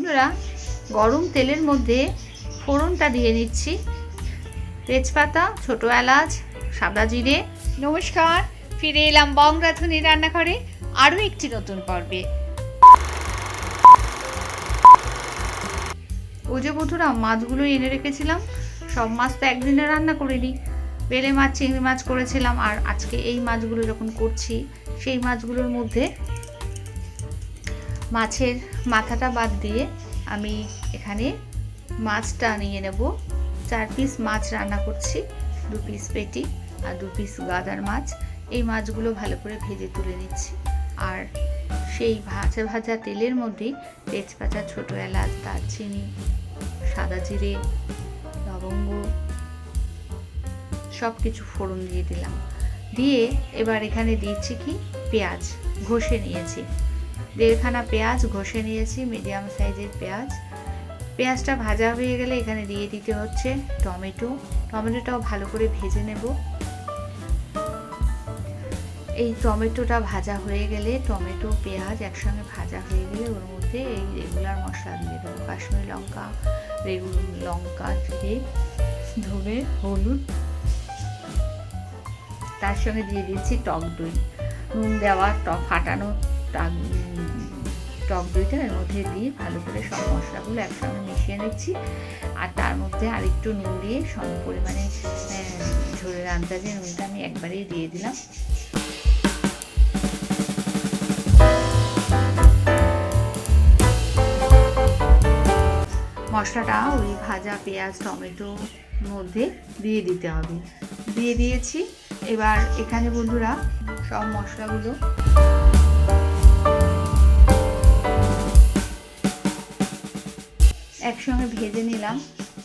বন্ধুরা, গরম তেলের মধ্যে ফোড়নটা দিয়ে নিচ্ছি। তেজপাতা, ছোটো এলাচ, সাদা জিরে। নমস্কার, ফিরে এলাম বং রাঁধুনি রান্নাঘরে আরও একটি নতুন পর্বে। ওই যে বন্ধুরা, মাছগুলো এনে রেখেছিলাম। সব মাছ তো একদিনে রান্না করিনি। বেলে মাছ, চিংড়ি মাছ করেছিলাম। আর আজকে এই মাছগুলো যখন করছি, সেই মাছগুলোর মধ্যে মাছের মাথাটা বাদ দিয়ে আমি এখানে মাছটা নিয়ে নেব। 4 পিস মাছ রান্না করছি, 2 পিস পেটি আর 2 পিস গাদার মাছ। এই মাছগুলো ভালো করে ভেজে তুলে নিচ্ছি। আর সেই ভাজা ভাজা তেলের মধ্যেই তেজপাতা, ছোটো এলাচ, দারচিনি, সাদা জিরে, লবঙ্গ সব কিছু ফোড়ন দিয়ে দিলাম। দিয়ে এবার এখানে দিচ্ছি কি, পেঁয়াজ ঘষে নিয়েছি। 1.5 খানা পেঁয়াজ ঘষে নিয়েছি, মিডিয়াম সাইজের পেঁয়াজ। পেঁয়াজটা ভাজা হয়ে গেলে এখানে দিয়ে দিতে হচ্ছে টমেটোটাও ভালো করে ভেজে নেব। এই টমেটোটা ভাজা হয়ে গেলে, টমেটো পেঁয়াজ একসঙ্গে ভাজা হয়ে গেলে ওর মধ্যে এই রেগুলার মশলা দিয়ে দেবো। কাশ্মীরি লঙ্কা, লঙ্কা, জিরে, ধনে, হলুদ। তার সঙ্গে দিয়ে দিচ্ছি টক দই, নুন দেওয়া ফাটানো টক দইটা এর মধ্যে দিয়ে ভালো করে সব মশলাগুলো একসঙ্গে মিশিয়ে নিচ্ছি। আর তার মধ্যে আরেকটু নুন দিয়ে সম পরিমাণে ঝোলের আন্দাজে নুনটা আমি একবারেই দিয়ে দিলাম। মশলাটা ওই ভাজা পেঁয়াজ টমেটোর মধ্যে দিয়ে দিতে হবে। দিয়ে দিয়েছি। এবার এখানে বন্ধুরা সব মশলাগুলো একসঙ্গে ভেজে নিলাম।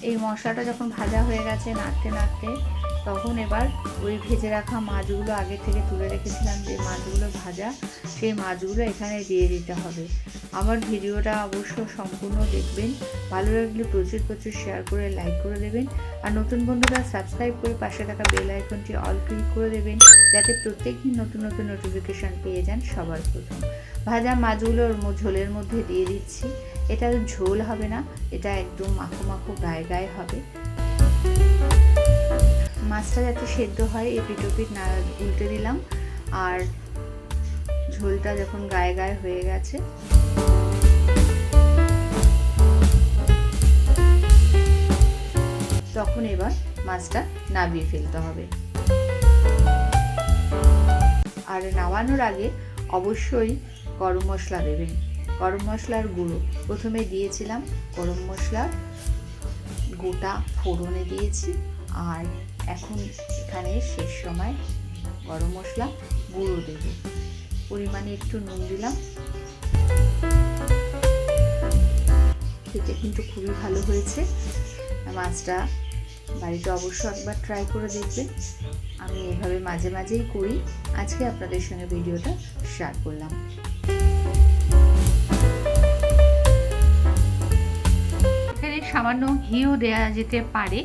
এই মশলাটা যখন ভাজা হয়ে গেছে, নাড়তে নাড়তে, তখন এবার ওই ভেজে রাখা মাছগুলো আগে থেকে তুলে রেখেছিলাম, যে মাছগুলো ভাজা, সেই মাছগুলো এখানে দিয়ে দিতে হবে। আমার ভিডিওটা অবশ্য সম্পূর্ণ দেখবেন। ভালো লাগলে প্রচুর প্রচুর শেয়ার করে লাইক করে দেবেন। আর নতুন বন্ধুরা সাবস্ক্রাইব করে পাশে থাকা বেল আইকনটি অল ক্লিক করে দেবেন, যাতে প্রত্যেক দিন নতুন নতুন নোটিফিকেশান পেয়ে যান সবার প্রথম। ভাজা মাছগুলোর ঝোলের মধ্যে দিয়ে দিচ্ছি। এটা ঝোল হবে না, এটা একদম মাখো মাখো গায়ে গায়ে হবে। মাছটা যাতে সেদ্ধ হয় এপিট ওপিট না উল্টে দিলাম। আর ঝোলটা যখন গায়ে গায়ে হয়ে গেছে, তখন এবার মাছটা নামিয়ে ফেলতে হবে। আর নামানোর আগে অবশ্যই গরম মশলা দেবেন। গরম মশলার গুঁড়ো প্রথমে দিয়েছিলাম, গরম মশলার গোটা ফোড়নে দিয়েছি। আর এখন এখানে শেষ সময় গরম মশলা গুঁড়ো দেব। পরিমাণে একটু নুন দিলাম। খেতে কিন্তু খুবই ভালো হয়েছে। মাছটা বাড়িতে অবশ্য একবার ট্রাই করে দেখবেন। আমি এইভাবে মাঝে মাঝেই করি। আজকে আপনাদের সঙ্গে ভিডিওটা শেয়ার করলাম। এখানে সামান্য ঘিও দেওয়া যেতে পারে,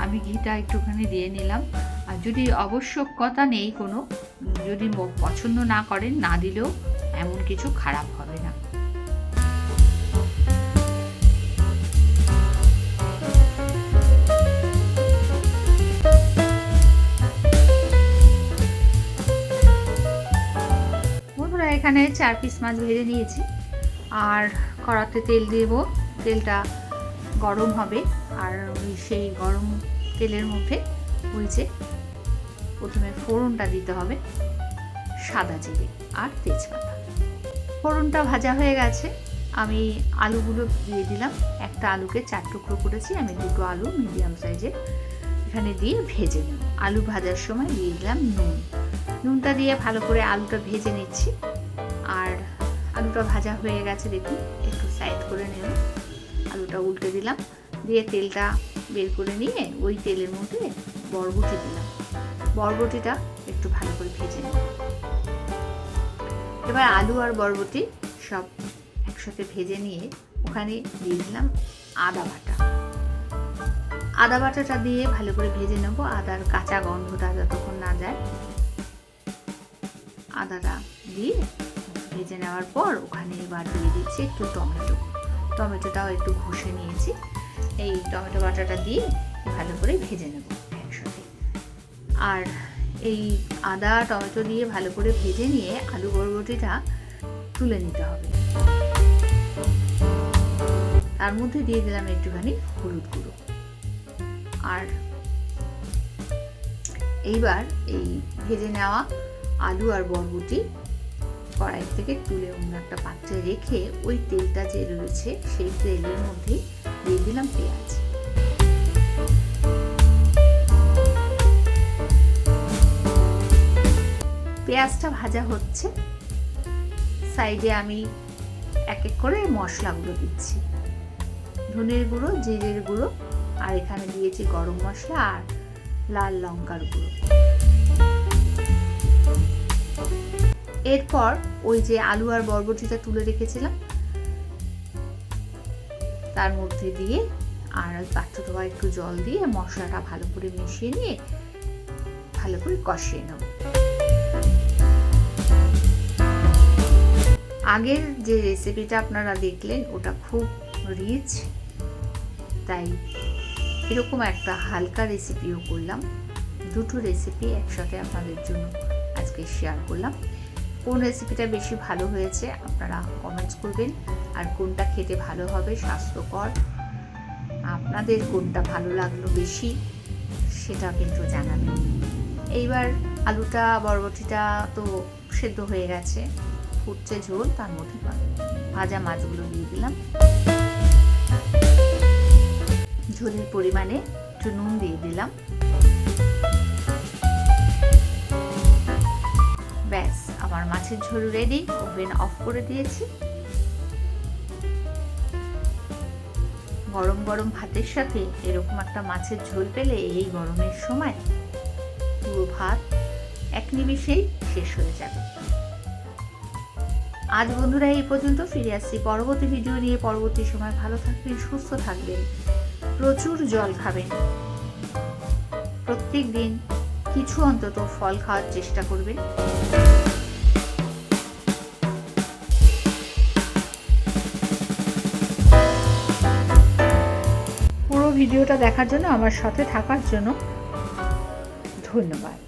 আমি ঘিটা একটুখানি দিয়ে নিলাম। আর যদি আবশ্যকতা নেই কোনো, যদি পছন্দ না করেন, না দিলেও এমন কিছু খারাপ হবে না। বন্ধুরা, এখানে 4 পিস মাছ ভেজে নিয়েছি। আর কড়াতে তেল দেব। তেলটা গরম হবে। আর সেই গরম তেলের মধ্যে ওই যে প্রথমে ফোড়নটা দিতে হবে, সাদা জিরে আর তেজপাতা। ফোড়নটা ভাজা হয়ে গেছে, আমি আলুগুলো দিয়ে দিলাম। একটা আলুকে 4 টুকরো করেছি আমি, 2টো আলু মিডিয়াম সাইজের এখানে দিয়ে ভেজে নেব। আলু ভাজার সময় দিয়ে দিলাম নুনটা দিয়ে ভালো করে আলুটা ভেজে নিচ্ছি। আর আলুটা ভাজা হয়ে গেছে, দেখুন, একটু সাইড করে নেব। আলুটা উল্টে দিলাম, দিয়ে তেলটা বের করে নিয়ে ওই তেলের মধ্যে বরবটি দিলাম। বরবটিটা একটু ভালো করে ভেজে নেব। এবার আলু আর বরবটি সব একসাথে ভেজে নিয়ে ওখানে দিয়ে দিলাম আদা বাটাটা দিয়ে ভালো করে ভেজে নেব। আদার কাঁচা গন্ধটা যতক্ষণ না যায়, আদাটা দিয়ে ভেজে নেওয়ার পর ওখানে এবার দিয়ে দিচ্ছি একটু টমেটোটাও একটু ঘষে নিয়েছি। এই টমেটো বাটাটা দিয়ে ভালো করে ভেজে নেব একসাথে। আর এই আদা টমেটো দিয়ে ভালো করে ভেজে নিয়ে আলু বরবটিটা তুলে নিতে হবে। তার মধ্যে দিয়ে দিলাম একটুখানি হলুদ গুঁড়ো। আর এইবার এই ভেজে নেওয়া আলু আর বরবটি কড়াই থেকে তুলে অন্য একটা পাত্রে রেখে ওই তেলটা যে রয়েছে সেই তেলের মধ্যে দিয়ে দিলাম পেঁয়াজ। পেঁয়াজটা ভাজা হচ্ছে, সাইডে আমি এক এক করে মশলাগুলো দিচ্ছি। ধনের গুঁড়ো, জিরের গুঁড়ো, আর এখানে দিয়েছি গরম মশলা আর লাল লঙ্কার গুঁড়ো। এরপর ওই যে আলু আর বরবটিটা তুলে রেখেছিলাম তার মধ্যে দিয়ে আর পাত্র ধোয়া একটু জল দিয়ে মশলাটা ভালো করে মিশিয়ে নিয়ে ভালো করে কষিয়ে নেব। আগের যে রেসিপিটা আপনারা দেখলেন ওটা খুব রিচ, তাই এরকম একটা হালকা রেসিপিও করলাম। দুটো রেসিপি একসাথে আপনাদের জন্য আজকে শেয়ার করলাম। কোন রেসিপিটা বেশি ভালো হয়েছে আপনারা কমেন্টস করবেন, আর কোনটা খেতে ভালো হবে, স্বাস্থ্যকর, আপনাদের কোনটা ভালো লাগলো বেশি সেটা কিন্তু জানাবেন। এইবার আলুটা বরবটিটা তো সেদ্ধ হয়ে গেছে, ফুটছে ঝোল, তার মধ্যে ভাজা মাছগুলো দিয়ে দিলাম। ঝোলের পরিমাণে একটু নুন দিয়ে দিলাম। ব্যাস, আমার মাছের ঝোল রেডি। ওভেন অফ করে দিয়েছি। গরম গরম ভাতের সাথে এরকম একটা মাছের ঝোল পেলে এই গরমের সময় পুরো ভাত এক নিমিষেই শেষ হয়ে যাবে। আজ বন্ধুরা এই পর্যন্ত, ফিরে আসছি পরবর্তী ভিডিও নিয়ে। পরবর্তী সময় ভালো থাকবেন, সুস্থ থাকবেন, প্রচুর জল খাবেন, প্রত্যেক দিন কিছু অন্তত ফল খাওয়ার চেষ্টা করবেন। পুরো ভিডিওটা দেখার জন্য, আমার সাথে থাকার জন্য ধন্যবাদ।